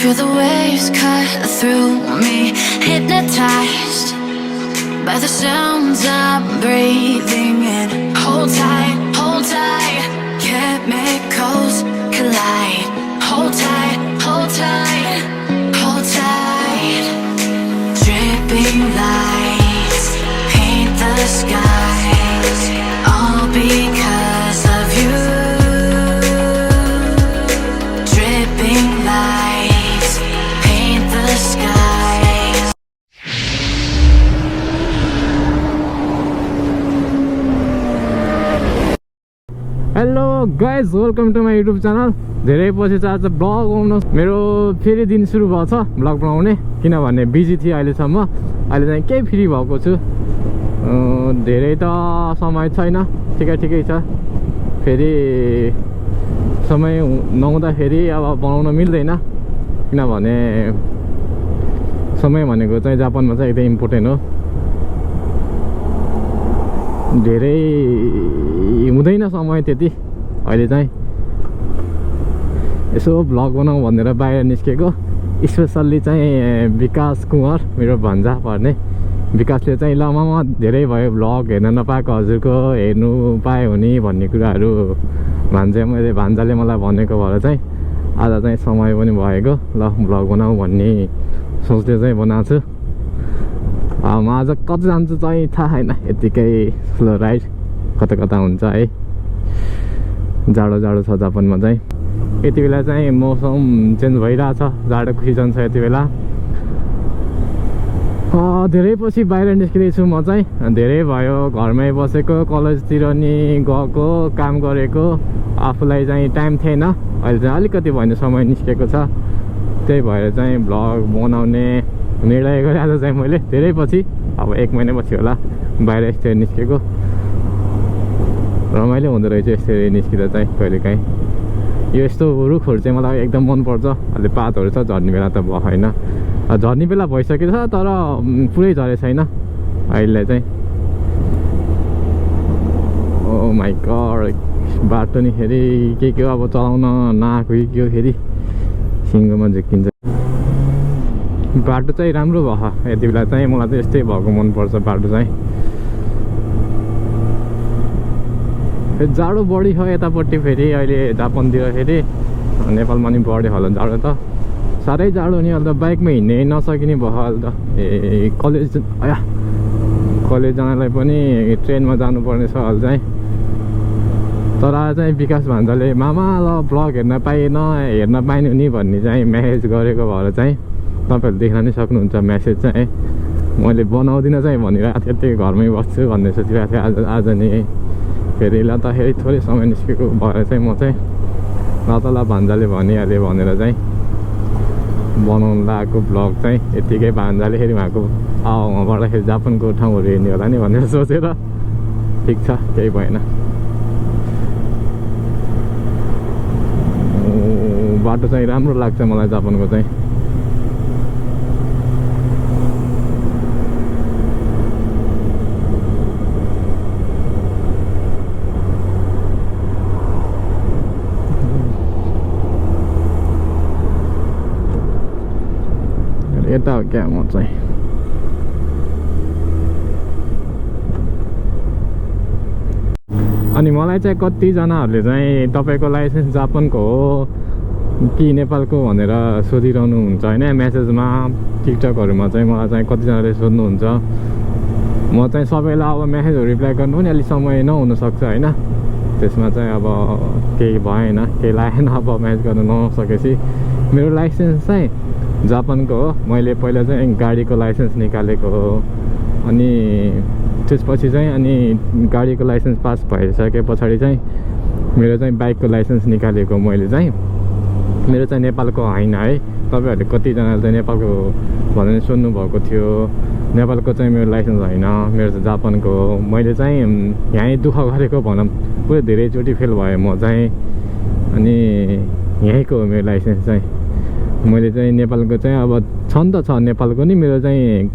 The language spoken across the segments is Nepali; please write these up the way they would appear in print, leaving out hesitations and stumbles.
Feel the waves cut through me, hypnotized by the sounds I'm breathing in. Hold tight, chemicals collide. Hold tight, hold tight, hold tight. Dripping lights paint the skies, all because of you. Dripping lights paint the skies. Hello guys, welcome to my YouTube channel. धेरै पछि चाहिँ आज ब्लग आउनु मेरो फेरि दिन सुरु भएको छ ब्लग बनाउने, किनभने बिजी थिएँ अहिलेसम्म। अहिले चाहिँ केही फ्री भएको छु। धेरै त समय छैन, ठिकै छ। फेरि समय नहुँदाखेरि अब बनाउन मिल्दैन, किनभने समय भनेको चाहिँ जापानमा चाहिँ एकदम इम्पोर्टेन्ट हो। धेरै हुँदैन समय त्यति। अहिले चाहिँ यसो भ्लग बनाऊ भनेर बाहिर निस्केको। स्पेसल्ली चाहिँ विकास कुँवर, मेरो भन्जा पर्ने विकासले चाहिँ ल मामा धेरै भयो भ्लग हेर्न नपाएको, हजुरको हेर्नु पाएँ हुने भन्ने कुराहरू मैले भान्जाले मलाई भनेको भएर चाहिँ आज चाहिँ समय पनि भएको ल भ्लग बनाऊ भन्ने सोचले चाहिँ बनाएको छु। म आज कति जान्छु चाहिँ थाहा छैन, यत्तिकै स्लो राइड कता कता हुन्छ है। जाडो छ जापानमा चाहिँ। यति बेला चाहिँ मौसम चेन्ज भइरहेछ, जाडोको सिजन छ यति बेला। धेरै पछि बाहिर निस्किँदैछु म चाहिँ। धेरै भयो घरमै बसेको, कलेजतिर नि गएको, काम गरेको, आफूलाई चाहिँ टाइम थिएन। अहिले चाहिँ अलिकति भन्ने समय निस्केको छ, त्यही भएर चाहिँ भ्लग बनाउने निर्णय गरेँ आज चाहिँ मैले। धेरै पछि, अब 1 महिनापछि होला बाहिर यसरी निस्केको। रमाइलो हुँदो रहेछ यसरी निस्किँदा चाहिँ कहिलेकाहीँ। यो यस्तो रुखहरू चाहिँ मलाई एकदम मनपर्छ। अहिले पातहरू छ, झर्ने बेला त भयो होइन, झर्ने बेला भइसकेको छ तर पुरै झरेको छैन अहिले चाहिँ। ओ माइ गॉड, बाटो नि फेरि के अब चलाउन नआएको के हो, फेरि सिङ्गोमा झुक्किन्छ। बाटो चाहिँ राम्रो भयो यति बेला चाहिँ, मलाई चाहिँ यस्तै भएको मनपर्छ बाटो चाहिँ। जाडो बढी छ यतापट्टि फेरि अहिले जापानतिर, फेरि नेपालमा नि बढ्यो होला जाडो त। साह्रै जाडो नि, अहिले त बाइकमा हिँड्नै नसकिने भयो अहिले त। कलेज जानलाई पनि ट्रेनमा जानुपर्ने छ अहिले चाहिँ। तर आज चाहिँ विकास भान्जाले मामा ल भ्लग हेर्न पाइनु नि भन्ने चाहिँ म्यासेज गरेको भएर चाहिँ तपाईँहरू देख्न नै सक्नुहुन्छ म्यासेज चाहिँ। मैले बनाउँदिनँ चाहिँ भनिरहेको थिएँ, त्यही घरमै बस्छु भन्ने सोचिरहेको थिएँ। आज नि फेरि ल त फेरि थोरै समय निस्केको भएर चाहिँ म चाहिँ ल त ल भान्जाले भनिहालेँ भनेर चाहिँ बनाउनु लगाएको भ्लग चाहिँ। यत्तिकै भान्जाले फेरि उहाँको उहाँबाट फेरि जापानको ठाउँहरू हेर्ने होला नि भनेर सोचेर ठिक छ, केही भएन। बाटो चाहिँ राम्रो लाग्छ मलाई जापानको चाहिँ। यता हो क्या म चाहिँ। अनि मलाई चाहिँ कतिजनाहरूले चाहिँ तपाईँको लाइसेन्स जापानको हो कि नेपालको भनेर सोधिरहनु हुन्छ होइन, म्यासेजमा टिकटकहरूमा चाहिँ मलाई चाहिँ कतिजनाले सोध्नुहुन्छ। म चाहिँ सबैलाई अब मेसेजहरू रिप्लाई गर्नु पनि अलिक समय नहुनसक्छ होइन, त्यसमा चाहिँ अब केही भएन, केही लागेन। अब म्यासेज गर्नु नसकेपछि मेरो लाइसेन्स चाहिँ जापानको हो। मैले पहिला चाहिँ गाडीको लाइसेन्स निकालेको हो, अनि त्यसपछि चाहिँ अनि गाडीको लाइसेन्स पास भइसके पछाडि चाहिँ मेरो चाहिँ बाइकको लाइसेन्स निकालेको मैले चाहिँ। मेरो चाहिँ नेपालको होइन है। तपाईँहरूले कतिजनाले चाहिँ नेपालको भनेर सोध्नुभएको थियो। नेपालको चाहिँ मेरो लाइसेन्स होइन, मेरो चाहिँ जापानको हो। मैले चाहिँ यहीँ दुःख गरेको भनौँ, पुरै धेरैचोटि फेल भयो म चाहिँ। अनि यहीँको हो मेरो लाइसेन्स चाहिँ। मैले चाहिँ नेपालको चाहिँ अब छन् त छ नेपालको नि, मेरो चाहिँ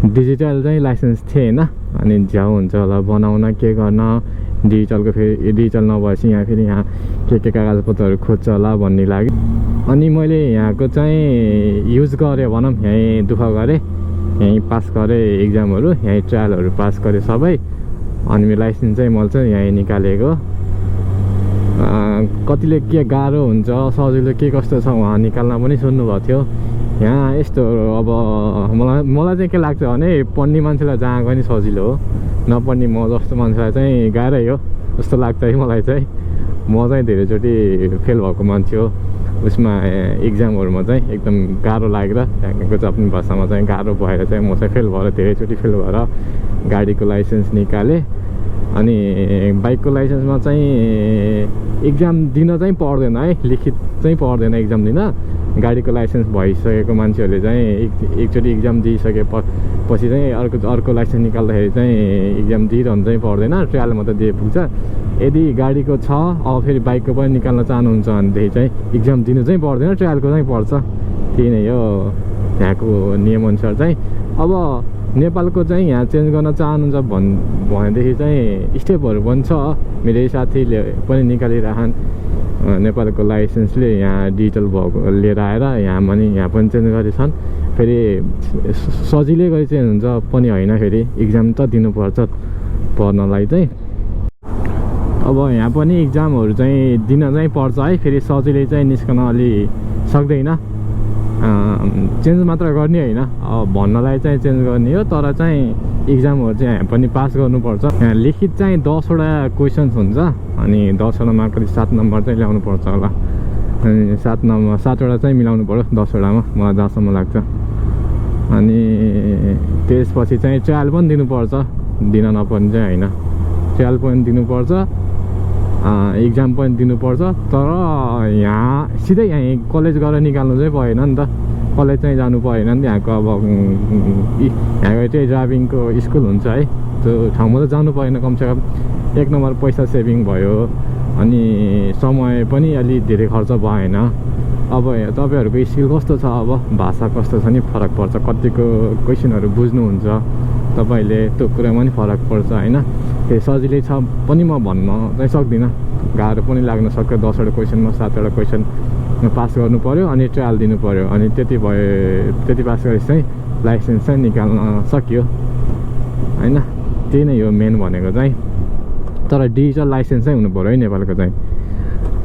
डिजिटल चाहिँ लाइसेन्स थिएन अनि झ्याउ हुन्छ होला बनाउन के गर्न डिजिटलको फेरि डिजिटल नभएपछि यहाँ फेरि यहाँ के कागजपत्रहरू खोज्छ होला भन्ने लाग्यो अनि मैले यहाँको चाहिँ युज गरेँ भनौँ यहीँ दुःख गरेँ यहीँ पास गरेँ इक्जामहरू यहीँ ट्रायलहरू पास गरेँ सबै अनि मेरो लाइसेन्स चाहिँ मैले चाहिँ यहीँ निकालेको कतिले के गाह्रो हुन्छ सजिलो के कस्तो छ उहाँ निकाल्न पनि सुन्नुभएको थियो यहाँ यस्तो अब मलाई चाहिँ के लाग्छ भने पढ्ने मान्छेलाई जहाँ गए नि सजिलो हो नपढ्ने म जस्तो मान्छेलाई चाहिँ गाह्रै हो जस्तो लाग्छ है मलाई चाहिँ म चाहिँ धेरैचोटि फेल भएको मान्छे हो उसमा इक्जामहरूमा चाहिँ एकदम गाह्रो लागेर त्यहाँको जापानी भाषामा चाहिँ गाह्रो भएर चाहिँ म चाहिँ फेल भएर धेरैचोटि फेल भएर गाडीको लाइसेन्स निकालेँ अनि बाइकको लाइसेन्समा चाहिँ इक्जाम दिन चाहिँ पर्दैन है लिखित चाहिँ पर्दैन इक्जाम दिन गाडीको लाइसेन्स भइसकेको मान्छेहरूले चाहिँ एकचोटि इक्जाम दिइसकेपछि चाहिँ अर्को लाइसेन्स निकाल्दाखेरि चाहिँ इक्जाम दिइरहनु चाहिँ पर्दैन ट्रायल मात्रै दिए पुग्छ यदि गाडीको छ अब फेरि बाइकको पनि निकाल्न चाहनुहुन्छ भनेदेखि चाहिँ इक्जाम दिनु चाहिँ पर्दैन ट्रायलको चाहिँ पर्छ त्यही नै हो यहाँको नियमअनुसार चाहिँ अब नेपालको चाहिँ यहाँ चेन्ज गर्न चाहनुहुन्छ भनेदेखि चाहिँ स्टेपहरू पनि छ मेरै साथीले पनि निकालिरहन् नेपालको लाइसेन्सले यहाँ डिजिटल भएको लिएर आएर यहाँ पनि चेन्ज गरेछन् फेरि सजिलै गरी चेन्ज हुन्छ पनि होइन फेरि इक्जाम त दिनुपर्छ पढ्नलाई चाहिँ अब यहाँ पनि इक्जामहरू चाहिँ दिन चाहिँ पर्छ है फेरि सजिलै चाहिँ निस्कन अलि सक्दैन चेन्ज मात्र गर्ने होइन अब भन्नलाई चाहिँ चेन्ज गर्ने हो तर चाहिँ इक्जामहरू चाहिँ यहाँ पनि पास गर्नुपर्छ यहाँ लिखित चाहिँ 10वटा क्वेसन्स हुन्छ अनि 10वटामा कति 7 नम्बर चाहिँ ल्याउनु पर्छ होला अनि 7वटा चाहिँ मिलाउनु पर्यो 10वटामा मलाई जहाँसम्म लाग्छ अनि त्यसपछि चाहिँ ट्रायल पनि दिनुपर्छ दिन नपर्ने चाहिँ होइन ट्रायल पनि दिनुपर्छ इक्जाम पनि दिनुपर्छ तर यहाँ सिधै यहाँ कलेज गएर निकाल्नु चाहिँ भएन नि त कलेज चाहिँ जानु परेन नि त यहाँको अब यहाँको चाहिँ ड्राइभिङको स्कुल हुन्छ है त्यो ठाउँमा त जानु परेन कमसेकम 1 नम्बर पैसा सेभिङ भयो अनि समय पनि अलि धेरै खर्च भएन अब तपाईँहरूको स्किल कस्तो छ अब भाषा कस्तो छ नि फरक पर्छ कतिको क्वेसनहरू बुझ्नुहुन्छ तपाईँले त्यो कुरामा नि फरक पर्छ होइन त्यो सजिलै छ पनि म भन्न चाहिँ सक्दिनँ गाह्रो पनि लाग्न सक्छ 10वटा क्वेसनमा 7वटा क्वेसन पास गर्नु पर्यो अनि ट्रायल दिनु पर्यो अनि त्यति पास गरेपछि चाहिँ लाइसेन्स चाहिँ निकाल्न सक्यो होइन त्यही नै हो मेन भनेको चाहिँ तर डिजिटल लाइसेन्स चाहिँ हुनु पर्यो है नेपालको चाहिँ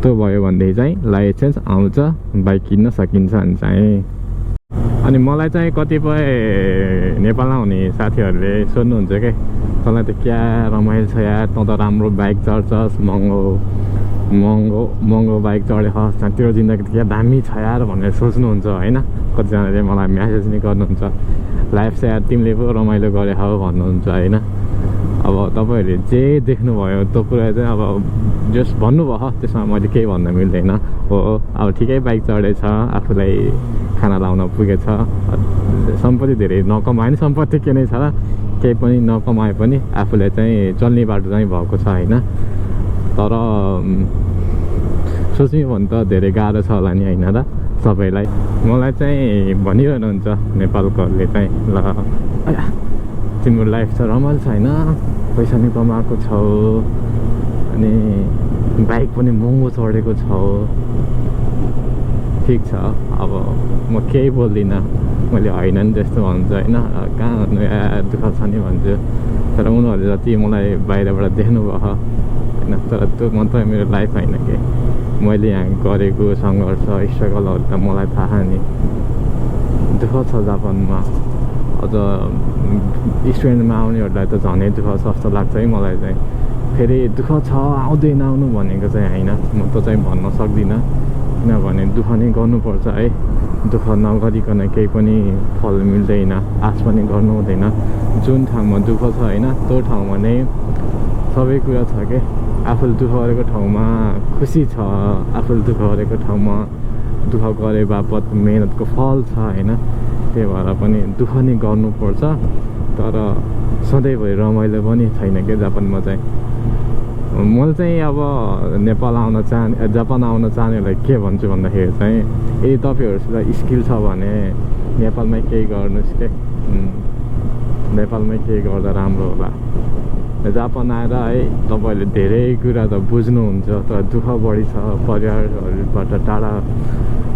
त्यो भयो भनेदेखि चाहिँ लाइसेन्स आउँछ बाइक किन्न सकिन्छ भने चाहिँ अनि मलाई चाहिँ कतिपय नेपालमा हुने साथीहरूले सोध्नुहुन्छ क्या तँलाई त क्या रमाइलो छ यार तँ त राम्रो बाइक चढ्छस् महँगो बाइक चढेछस् तेरो जिन्दगी त क्या दामी छ यार भनेर सोच्नुहुन्छ होइन कतिजनाले मलाई म्यासेज नि गर्नुहुन्छ लाइफ चाहिँ यार तिमीले पो रमाइलो गरे हौ भन्नुहुन्छ होइन अब तपाईँहरूले जे देख्नुभयो त्यो कुरा चाहिँ अब जस्ट भन्नुभयो त्यसमा मैले केही भन्न मिल्दैन हो अब ठिकै बाइक चढेछ आफूलाई खाना लाउन पुगेछ सम्पत्ति धेरै नकमाए नि सम्पत्ति के नै छ केही पनि नकमाए पनि आफूलाई चाहिँ चल्ने बाटो चाहिँ भएको छ होइन तर सोच्ने भने त धेरै गाह्रो छ होला नि होइन र सबैलाई मलाई चाहिँ भनिरहनुहुन्छ नेपालकोहरूले चाहिँ ल तिम्रो लाइफ त रमाइलो छ होइन पैसा नि कमाएको छौ अनि बाइक पनि महँगो चढेको छौ ठिक छ अब म केही बोल्दिनँ मैले होइन नि त्यस्तो भन्छु होइन कहाँ भन्नु दुःख छ नि भन्छु तर उनीहरूले जति मलाई बाहिरबाट देख्नुभयो होइन तर त्यो मात्रै मेरो लाइफ होइन कि मैले यहाँ गरेको सङ्घर्ष स्ट्रगलहरू त मलाई थाहा नि दुःख छ जापानमा अझ स्टुडेन्टमा आउनेहरूलाई त झनै दुःख छ जस्तो लाग्छ है मलाई चाहिँ फेरि दुःख छ आउँदैन आउनु भनेको चाहिँ होइन म त चाहिँ भन्न सक्दिनँ किनभने दुःख नै गर्नुपर्छ है दुःख नगरिकन केही पनि फल मिल्दैन आश पनि गर्नु हुँदैन जुन ठाउँमा दुःख छ होइन त्यो ठाउँमा नै सबै कुरा छ के आफूले दुःख गरेको ठाउँमा खुसी छ आफूले दुःख गरेको ठाउँमा दुःख गरे बापत मेहनतको फल छ होइन त्यही भएर पनि दुःख नै गर्नुपर्छ तर सधैँभरि रमाइलो पनि छैन क्या जापानमा चाहिँ मैले चाहिँ अब नेपाल जापान आउन चाहनेहरूलाई के भन्छु भन्दाखेरि चाहिँ यदि तपाईँहरूसित स्किल छ भने नेपालमै केही गर्नुहोस् के नेपालमै के गर्दा राम्रो होला। जापान आएर है तपाईँले धेरै कुरा त बुझ्नुहुन्छ, तर दुःख बढी छ, परिवारहरूबाट टाढा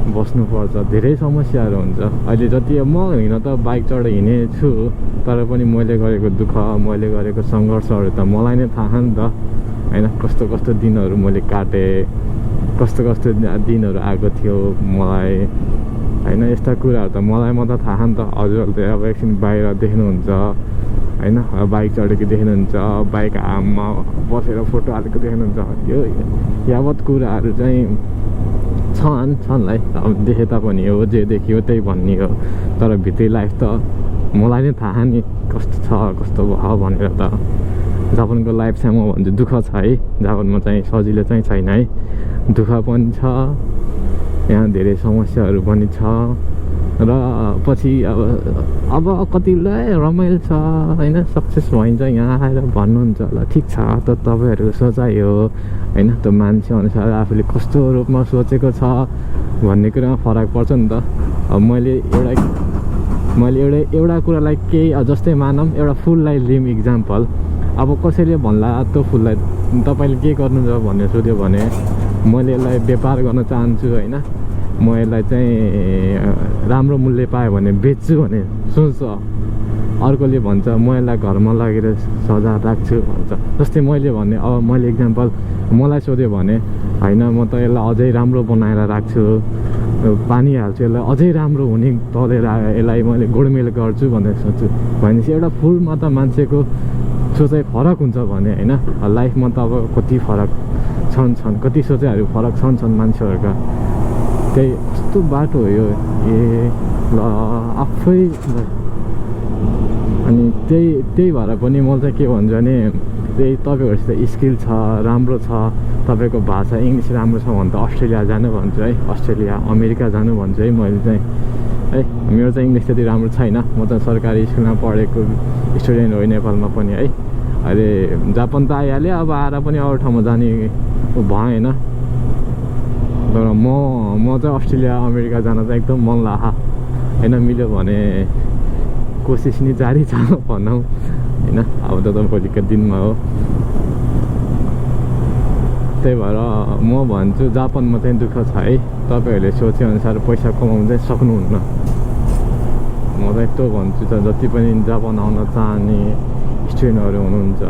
बस्नुपर्छ, धेरै समस्याहरू हुन्छ। अहिले जति म हिँड्न त बाइक चढेर हिँडेछु, तर पनि मैले गरेको दुःख, मैले गरेको सङ्घर्षहरू त मलाई नै थाहा नि त होइन। कस्तो कस्तो दिनहरू मैले काटेँ, कस्तो कस्तो दिनहरू आएको थियो मलाई होइन। यस्ता कुराहरू त मलाई मात्र थाहा नि त। हजुरहरूले अब एकछिन बाहिर देख्नुहुन्छ होइन, बाइक चढेको देख्नुहुन्छ, बाइक आममा बसेर फोटो हालेको देख्नुहुन्छ। यो यावत कुराहरू चाहिँ छन् अब देखे तापनि हो, जे देखियो त्यही भन्ने हो। तर भित्री लाइफ त मलाई नै थाहा नि कस्तो छ, कस्तो भयो भनेर त। जापानको लाइफ चाहिँ म भन्छु दुःख छ है, जापानमा चाहिँ सजिलो चाहिँ छैन है, दुःख पनि छ, यहाँ धेरै समस्याहरू पनि छ। र पछि अब कतिलाई रमाइलो छ होइन, सक्सेस भइन्छ यहाँ आएर भन्नुहुन्छ होला, ठिक छ, त तपाईँहरूको सोचाइ हो होइन। त्यो मान्छे अनुसार आफूले कस्तो रूपमा सोचेको छ भन्ने कुरामा फरक पर्छ नि त। अब मैले एउटा कुरालाई केही जस्तै मानौँ, एउटा फुललाई लिउँ इक्जाम्पल। अब कसैले भन्ला त्यो फुललाई तपाईँले के गर्नुहुन्छ भनेर सोध्यो भने मैले यसलाई व्यापार गर्न चाहन्छु होइन, म यसलाई चाहिँ राम्रो मूल्य पाएँ भने बेच्छु भने सोच्छ। अर्कोले भन्छ म यसलाई घरमा लगेर सजाएर राख्छु भन्छ। जस्तै मैले भने, अब मैले इक्जाम्पल मलाई सोध्यो भने होइन, म त यसलाई अझै राम्रो बनाएर राख्छु, पानी हाल्छु, यसलाई अझै राम्रो हुने तलेर यसलाई मैले गोडमेल गर्छु भनेर सोच्छु भनेपछि एउटा फुलमा त मान्छेको सोचाइ फरक हुन्छ भने होइन। लाइफमा त अब कति फरक छन्, कति सोचाइहरू फरक छन् मान्छेहरूका। त्यही कस्तो बाटो हो यो, ल आफै। अनि त्यही भएर पनि म चाहिँ के भन्छु भने त्यही तपाईँहरूसित स्किल छ, राम्रो छ, तपाईँको भाषा इङ्ग्लिस राम्रो छ भने त अस्ट्रेलिया जानु भन्छु है, अस्ट्रेलिया अमेरिका जानु भन्छु है मैले चाहिँ है। मेरो चाहिँ इङ्ग्लिस त्यति राम्रो छैन, म चाहिँ सरकारी स्कुलमा पढेको स्टुडेन्ट हो नेपालमा पनि है। अहिले जापान त आइहाल्यो, अब आएर पनि अरू ठाउँमा जाने भएन। तर म चाहिँ अस्ट्रेलिया अमेरिका जान चाहिँ एकदम मन लाग्छ होइन। मिल्यो भने कोसिस नि जारी छ भनौँ होइन, अब त भोलिको दिनमा हो। त्यही भएर म भन्छु जापानमा चाहिँ दुःख छ है, तपाईँहरूले सोचेअनुसार पैसा कमाउनु चाहिँ सक्नुहुन्न। म चाहिँ त्यो भन्छु, जति पनि जापान आउन चाहने स्टुडेन्टहरू हुनुहुन्छ,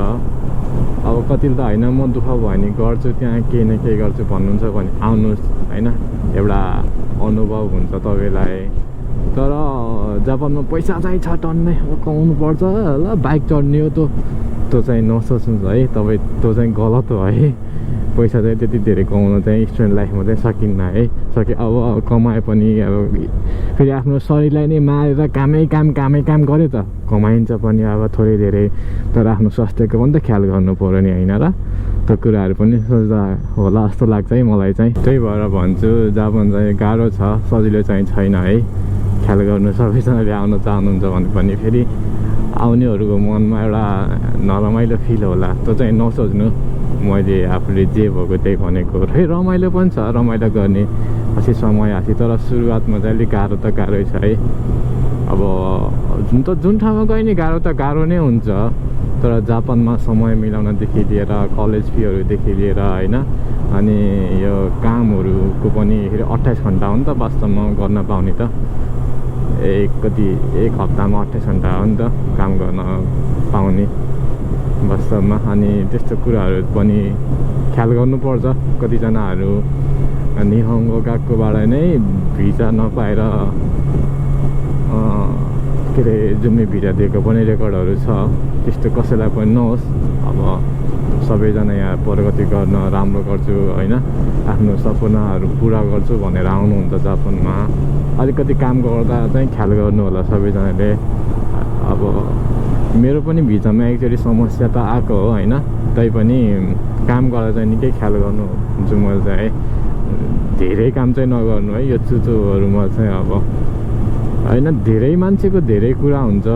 अब कतिले त होइन म दुःख भयो भने गर्छु, त्यहाँ केही न केही गर्छु भन्नुहुन्छ भने आउनुहोस् होइन, एउटा अनुभव हुन्छ तपाईँलाई। तर जापानमा पैसा चाहिँ छ टन्नै, कमाउनु पर्छ ल, बाइक चढ्ने हो त्यो चाहिँ नसोच्नुहोस् है तपाईँ, त्यो चाहिँ गलत हो है। पैसा चाहिँ त्यति धेरै कमाउन चाहिँ स्टुडेन्ट लाइफमा चाहिँ सकिन्न है। अब कमाए पनि अब फेरि आफ्नो शरीरलाई नै मारेर कामै काम गऱ्यो त कमाइन्छ पनि अब थोरै धेरै, तर आफ्नो स्वास्थ्यको पनि त ख्याल गर्नु पऱ्यो नि होइन र। त्यो कुराहरू पनि सोच्दा होला जस्तो लाग्छ है मलाई चाहिँ। त्यही भएर भन्छु जापान चाहिँ गाह्रो छ, सजिलो चाहिँ छैन है। ख्याल गर्नु सबैजनाले आउन चाहनुहुन्छ भने पनि फेरि आउनेहरूको मनमा एउटा नरमाइलो फिल होला, त्यो चाहिँ नसोच्नु। मैले आफूले जे भएको त्यही भनेको, फेरि रमाइलो पनि छ, रमाइलो गर्ने पछि समय आएको थियो। तर सुरुवातमा चाहिँ अलिक गाह्रो त गाह्रै छ है। अब जुन ठाउँमा गए नि गाह्रो त गाह्रो नै हुन्छ, तर जापानमा समय मिलाउनदेखि लिएर कलेज फिहरूदेखि लिएर होइन, अनि यो कामहरूको पनि फेरि 28 घन्टा हो नि त वास्तवमा गर्न पाउने त। एक हप्तामा 28 घन्टा हो नि त काम गर्न पाउने वास्तवमा। अनि त्यस्तो कुराहरू पनि ख्याल गर्नुपर्छ। कतिजनाहरू निहङ्गो गएकोबाट नै भिजा नपाएर के अरे जुम्मे भिजा दिएको पनि रेकर्डहरू छ। त्यस्तो कसैलाई पनि नहोस्। अब सबैजना यहाँ प्रगति गर्न, राम्रो गर्छु होइन, आफ्नो सपनाहरू पुरा गर्छु भनेर आउनुहुन्छ जापानमा। अलिकति काम गर्दा चाहिँ ख्याल गर्नु होला सबैजनाले। अब मेरो पनि भिजामा एकचोटि समस्या त आएको हो होइन, तैपनि काम गर्दा चाहिँ निकै ख्याल गर्नु हुन्छु मैले चाहिँ है। धेरै काम चाहिँ नगर्नु है यो चुचोहरूमा चाहिँ। अब होइन धेरै मान्छेको धेरै कुरा हुन्छ,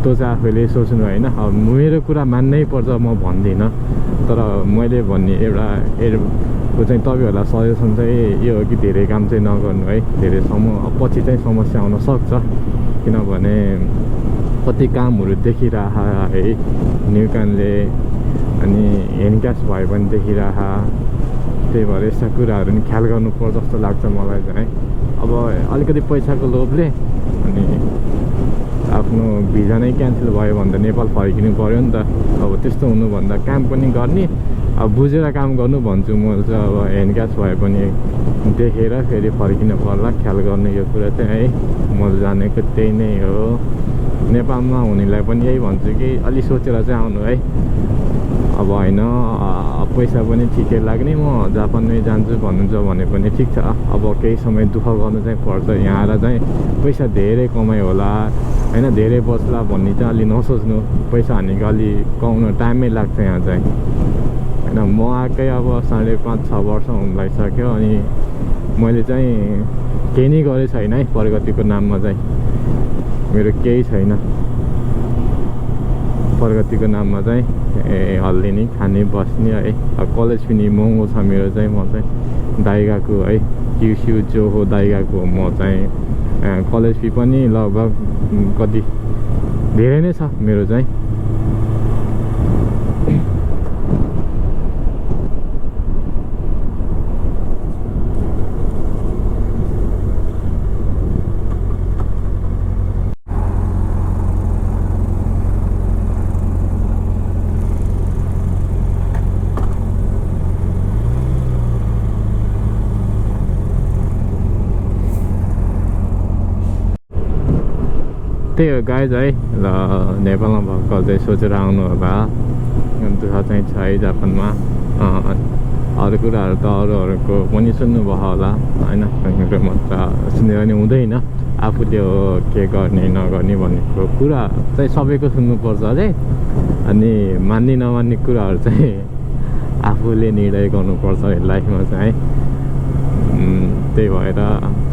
त्यो चाहिँ आफैले सोच्नु होइन। अब मेरो कुरा मान्नै पर्छ म भन्दिनँ, तर मैले भन्ने एउटा चाहिँ तपाईँहरूलाई सजेसन चाहिँ यो हो कि धेरै काम चाहिँ नगर्नु है। धेरै पछि चाहिँ समस्या आउन सक्छ, किनभने कति कामहरू देखिरह है न्यु कानले अनि हेन्डक्यास भए पनि देखिरह त्यही भएर यस्ता कुराहरू नि ख्याल गर्नुपर्छ जस्तो लाग्छ मलाई चाहिँ अब अलिकति पैसाको लोभले अनि आफ्नो भिजा नै क्यान्सल भयो भने त नेपाल फर्किनु पर्यो नि त अब त्यस्तो हुनुभन्दा काम पनि गर्ने अब बुझेर काम गर्नु भन्छु म चाहिँ अब ह्यान्ड भए पनि देखेर फेरि फर्किनु पर्ला ख्याल गर्ने यो कुरा चाहिँ है म जानेको त्यही नै हो नेपालमा हुनेलाई पनि यही भन्छु कि अलि सोचेर चाहिँ आउनु है अब होइन पैसा पनि ठिकै लाग्ने म जापानमै जान्छु भन्नुहुन्छ भने पनि ठिक छ अब केही समय दुःख गर्नु चाहिँ पर्छ यहाँ आएर चाहिँ पैसा धेरै कमाइ होला होइन धेरै बस्ला भन्ने चाहिँ अलि नसोच्नु पैसा हानेको अलि कमाउन टाइमै लाग्छ यहाँ चाहिँ होइन म आएकै अब 5.5-6 वर्ष हुन लागिसक्यो अनि मैले चाहिँ केही नै गरेँ छैन है प्रगतिको नाममा चाहिँ मेरो केही छैन प्रगतिको नाममा चाहिँ हल्लिने खाने बस्ने है कलेज पनि महँगो छ मेरो चाहिँ म चाहिँ दाइगाको है क्युस्यु जो हो दाइगाको म चाहिँ कलेज फी पनि लगभग कति धेरै नै छ मेरो चाहिँ त्यही हो गाइज है ल नेपालमा भएको चाहिँ सोचेर आउनु होला दुःख चाहिँ छ है जापानमा अरू कुराहरू त अरूहरूको पनि सुन्नुभयो होला होइन मात्र सुन्यो भने हुँदैन आफूले हो के गर्ने नगर्ने भनेको कुरा चाहिँ सबैको सुन्नुपर्छ अरे अनि मान्ने नमान्ने कुराहरू चाहिँ आफूले निर्णय गर्नुपर्छ लाइफमा चाहिँ त्यही भएर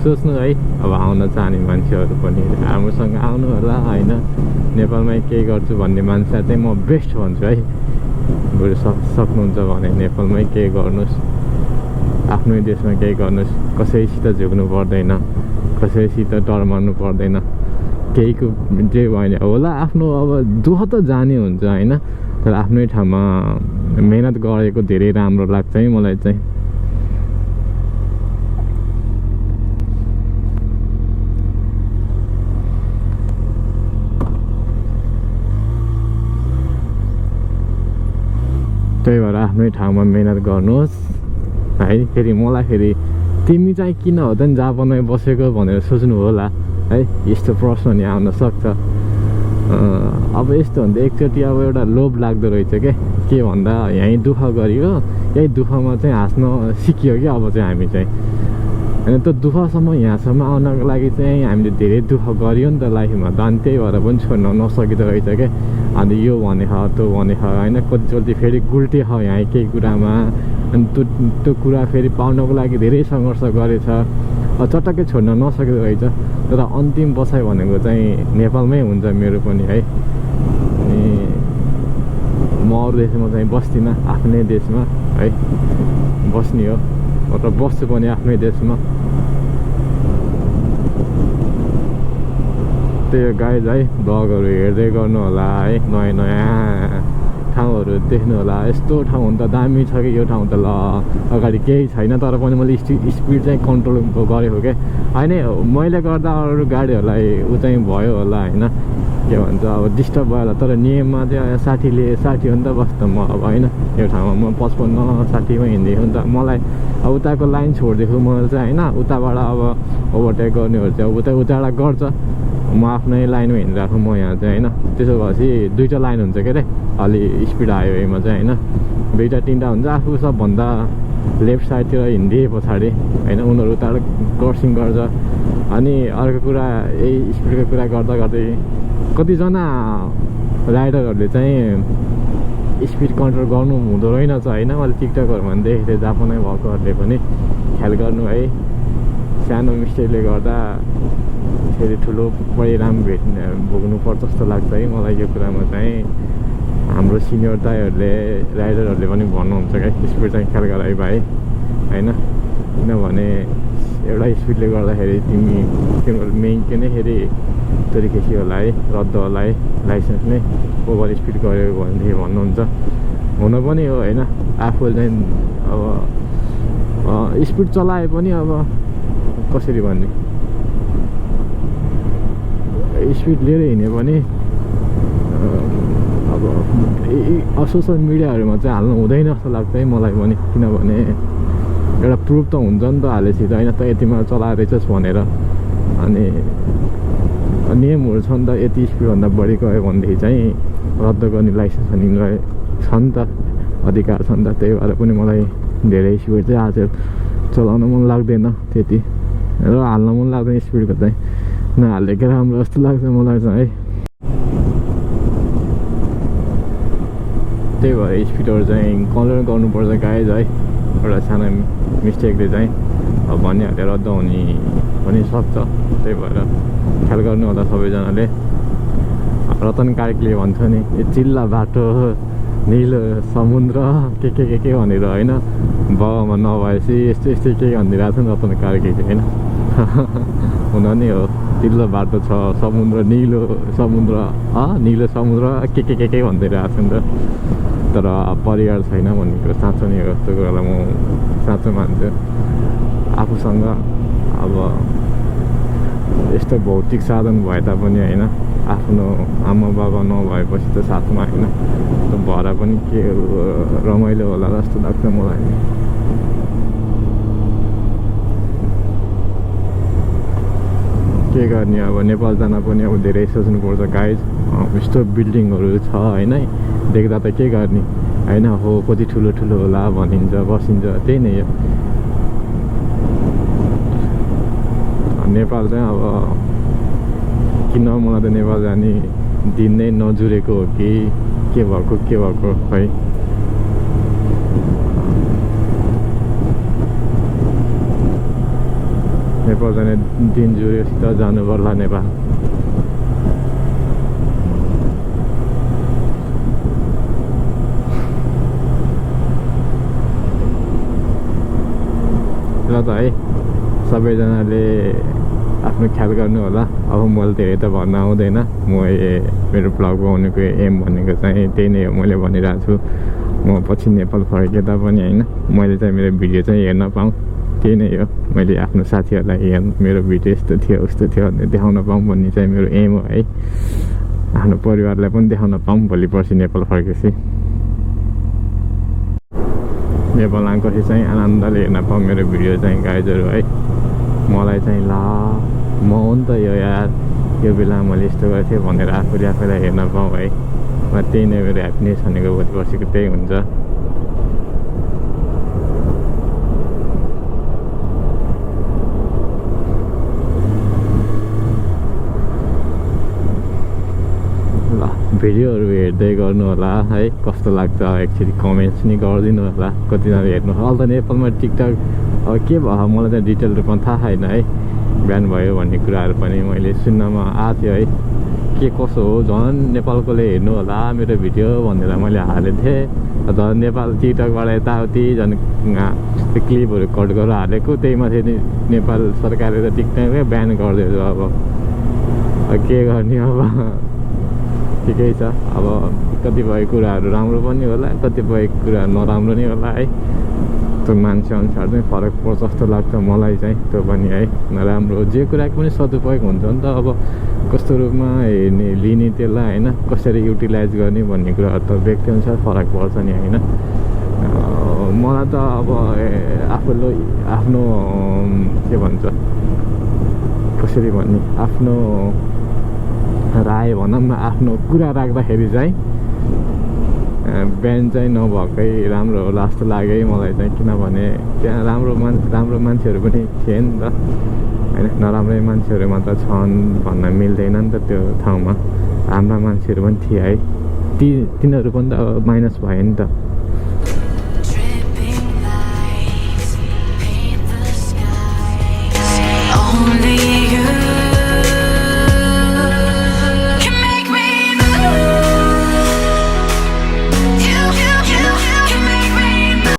सोच्नु है अब आउन चाहने मान्छेहरू पनि राम्रोसँग आउनु होला होइन नेपालमै केही गर्छु भन्ने मान्छेलाई चाहिँ म बेस्ट भन्छु है बरु सक्नुहुन्छ भने नेपालमै केही गर्नुहोस् आफ्नै देशमा केही गर्नुहोस् कसैसित झुक्नु पर्दैन कसैसित डर मान्नु पर्दैन केहीको जे भएन होला आफ्नो अब दुःख त जाने हुन्छ होइन तर आफ्नै ठाउँमा मेहनत गरेको धेरै राम्रो लाग्छ है मलाई चाहिँ त्यही भएर आफ्नै ठाउँमा मेहनत गर्नुहोस् है फेरि मलाई फेरि तिमी चाहिँ किन हो त नि जापानमै बसेको भनेर सोच्नु होला है यस्तो प्रश्न नि आउन सक्छ अब यस्तो भन्दा एकचोटि अब एउटा लोभ लाग्दो रहेछ के भन्दा यहीँ दुःख गरियो यही दुःखमा चाहिँ हाँस्न सिकियो कि अब चाहिँ हामी चाहिँ होइन त्यो दुःखसम्म यहाँसम्म आउनको लागि चाहिँ हामीले धेरै दुःख गरियो नि त लाइफमा त अनि त्यही भएर पनि छोड्न नसकिँदो रहेछ क्या अनि यो भने त्यो भने होइन कतिचोटि फेरि गुल्टे यहाँ केही कुरामा अनि त्यो कुरा फेरि पाउनको लागि धेरै सङ्घर्ष गरेछ चटक्कै छोड्न नसकेको रहेछ तर अन्तिम बसाइ भनेको चाहिँ नेपालमै हुन्छ मेरो पनि है अनि म अरू देशमा चाहिँ बस्दिनँ आफ्नै देशमा है बस्ने हो मतलब बस्छु पनि आफ्नै देशमा त्यही गाइज है ब्लगहरू हेर्दै गर्नु होला है नयाँ नयाँ ठाउँहरू देख्नु होला यस्तो ठाउँ हुन त दामी छ कि यो ठाउँ त ल अगाडि केही छैन तर पनि मैले स्पिड चाहिँ कन्ट्रोल गरेको क्या होइन मैले गर्दा अरू गाडीहरूलाई ऊ चाहिँ भयो होला होइन के भन्छ अब डिस्टर्ब भयो होला तर नियममा चाहिँ 60 हो नि त बस्दा म अब होइन यो ठाउँमा म 55-60मा हिँड्दैछु नि त मलाई अब उताको लाइन छोडिदिएको मैले चाहिँ होइन उताबाट अब ओभरटेक गर्नेहरू चाहिँ उताबाट गर्छ म आफ्नै लाइनमा हिँडिरहेको म यहाँ चाहिँ होइन त्यसो भएपछि दुईवटा लाइन हुन्छ के अरे अलि स्पिड हाइवेमा चाहिँ होइन 2-3टा हुन्छ आफू सबभन्दा लेफ्ट साइडतिर हिँडिदिए पछाडि होइन उनीहरू उताबाट क्रसिङ गर्छ अनि अर्को कुरा यही स्पिडको कुरा गर्दा गर्दै कतिजना राइडरहरूले चाहिँ स्पिड कन्ट्रोल गर्नु हुँदो रहेनछ होइन मैले टिकटकहरूमा देखेको थिएँ जापानमै भएकोहरूले पनि ख्याल गर्नु है सानो मिस्टेकले गर्दा फेरि ठुलो परिणाम भोग्नुपर्छ जस्तो लाग्छ है मलाई यो कुरामा चाहिँ हाम्रो सिनियर दाइहरूले राइडरहरूले पनि भन्नुहुन्छ क्या स्पिड चाहिँ ख्याल गर है भाइ होइन किनभने एउटा स्पिडले गर्दाखेरि तिम्रो मेन के नै फेरि तरिकेसी होला है, रद्द होला है, लाइसेन्स नै ओभर स्पिड गऱ्यो भनेदेखि भन्नुहुन्छ। हुन पनि हो होइन, आफूले चाहिँ अब स्पिड चलाए पनि अब कसरी भन्ने, स्पिड लिएर हिँड्यो भने अब सोसियल मिडियाहरूमा चाहिँ हाल्नु हुँदैन जस्तो लाग्छ है मलाई पनि। किनभने एउटा प्रुफ त हुन्छ नि त हालेपछि त होइन, त यतिमा चलाएर रहेछस् भनेर। अनि नियमहरू छ नि त, यति स्पिडभन्दा बढी गयो भनेदेखि चाहिँ रद्द गर्ने लाइसेन्स पनि छ नि त, अधिकार छ नि त। त्यही भएर पनि मलाई धेरै स्पिड चाहिँ आज चलाउन मन लाग्दैन त्यति, र हाल्न मन लाग्दैन स्पिडको चाहिँ, नहालेको राम्रो जस्तो लाग्छ मलाई चाहिँ है। त्यही भएर स्पिडहरू चाहिँ कन्ट्रोल गर्नुपर्छ गाइज है। एउटा सानो मिस्टेकले चाहिँ अब भनिहाल्यो रद्द हुने पनि सक्छ। त्यही भएर ख्याल गर्नु होला सबैजनाले। रतन कार्कीले भन्छ नि, चिल्ला बाटो निलो समुद्र के भनेर होइन, बाबामा नभएपछि यस्तो यस्तै के भनिदिरहेको छ नि रतन कार्कीले होइन। हुन नि हो, चिल्लो बाटो छ, समुद्र निलो समुद्र, निलो समुद्र के भनिदिरहेको छ नि त। तर परिवार छैन भन्ने कुरो साँचो नै हो, त्यो कुरालाई म साँचो मान्छु। आफूसँग अब यस्तो भौतिक साधन भए तापनि होइन, आफ्नो आमा बाबा नभएपछि त साथमा होइन, त्यो भएर पनि के रमाइलो होला जस्तो लाग्छ मलाई। के गर्ने अब, नेपाल जान पनि अब धेरै सोच्नुपर्छ गाइज। यस्तो बिल्डिङहरू छ होइन, देख्दा त के गर्ने होइन, हो कति ठुलो ठुलो होला भनिन्छ, बसिन्छ, त्यही नै हो। नेपाल चाहिँ अब किन मलाई त नेपाल जाने दिन नै नजुरेको हो कि के भएको है। नेपाल जाने दिन जुरेपछि त जानु पर्ला नेपाल। ल त है, सबैजनाले आफ्नो ख्याल गर्नु होला। अब मैले धेरै त भन्न आउँदैन, मेरो भ्लग बनाउनुको एम भनेको चाहिँ त्यही नै हो। मैले भनिरहेको छु, म पछि नेपाल फर्के तापनि होइन, मैले चाहिँ मेरो भिडियो चाहिँ हेर्न पाऊँ, त्यही नै हो। मैले आफ्नो साथीहरूलाई मेरो भिडियो यस्तो थियो उस्तो थियो भनेर देखाउन पाऊँ भन्ने चाहिँ मेरो एम हो है। आफ्नो परिवारलाई पनि देखाउन पाऊँ भोलि पर्सि नेपाल फर्केपछि। नेपाल आएपछि चाहिँ आनन्दले हेर्न पाऊँ मेरो भिडियो चाहिँ गाइजहरू है। मलाई चाहिँ ल म हो नि त यो यार, यो बेला मैले यस्तो गरेको थिएँ भनेर आफैलाई हेर्न पाऊँ है। त्यही नै मेरो ह्याप्पिनेस भनेको भोलि पर्सिको त्यही हुन्छ। भिडियोहरू हेर्दै गर्नु होला है, कस्तो लाग्छ एक्चुअली कमेन्ट्स नि गरिदिनु होला। कतिजनाले हेर्नु अहिले त नेपालमा टिकटक अब के भयो मलाई चाहिँ डिटेल रूपमा थाहा छैन है, बिहान भयो भन्ने कुराहरू पनि मैले सुन्नमा आएको थियो है। के कसो हो, झन् नेपालकोले हेर्नु होला मेरो भिडियो भनेर मैले हालेको थिएँ। झन् नेपाल टिकटकबाट यताउति झन् क्लिपहरू कट गरेर हालेको, त्यही माथि नेपाल सरकारले त टिकटकै ब्यान गरिदिएछ। अब के गर्ने, अब ठिकै छ। अब कतिपय कुराहरू राम्रो पनि होला, कतिपय कुरा नराम्रो नै होला है। त्यो मान्छे अनुसार चाहिँ फरक पर्छ जस्तो लाग्छ मलाई चाहिँ। त्यो पनि है, नराम्रो जे कुराको पनि सदुपयोग हुन्छ नि त। अब कस्तो रूपमा हेर्ने लिने त्यसलाई होइन, कसरी युटिलाइज गर्ने भन्ने कुराहरू त व्यक्ति अनुसार फरक पर्छ नि होइन। मलाई त अब आफूले आफ्नो के भन्छ, कसरी भन्ने, आफ्नो राय भनौँ न, आफ्नो कुरा राख्दाखेरि चाहिँ ब्यान चाहिँ नभएकै राम्रो होला जस्तो लाग्यो है मलाई चाहिँ। किनभने त्यहाँ राम्रो मान्छेहरू पनि थिए नि त होइन, नराम्रै मान्छेहरू मात्र छन् भन्न मिल्दैन नि त त्यो ठाउँमा। राम्रा मान्छेहरू पनि थिए है, तिनीहरू पनि त अब माइनस भयो नि त।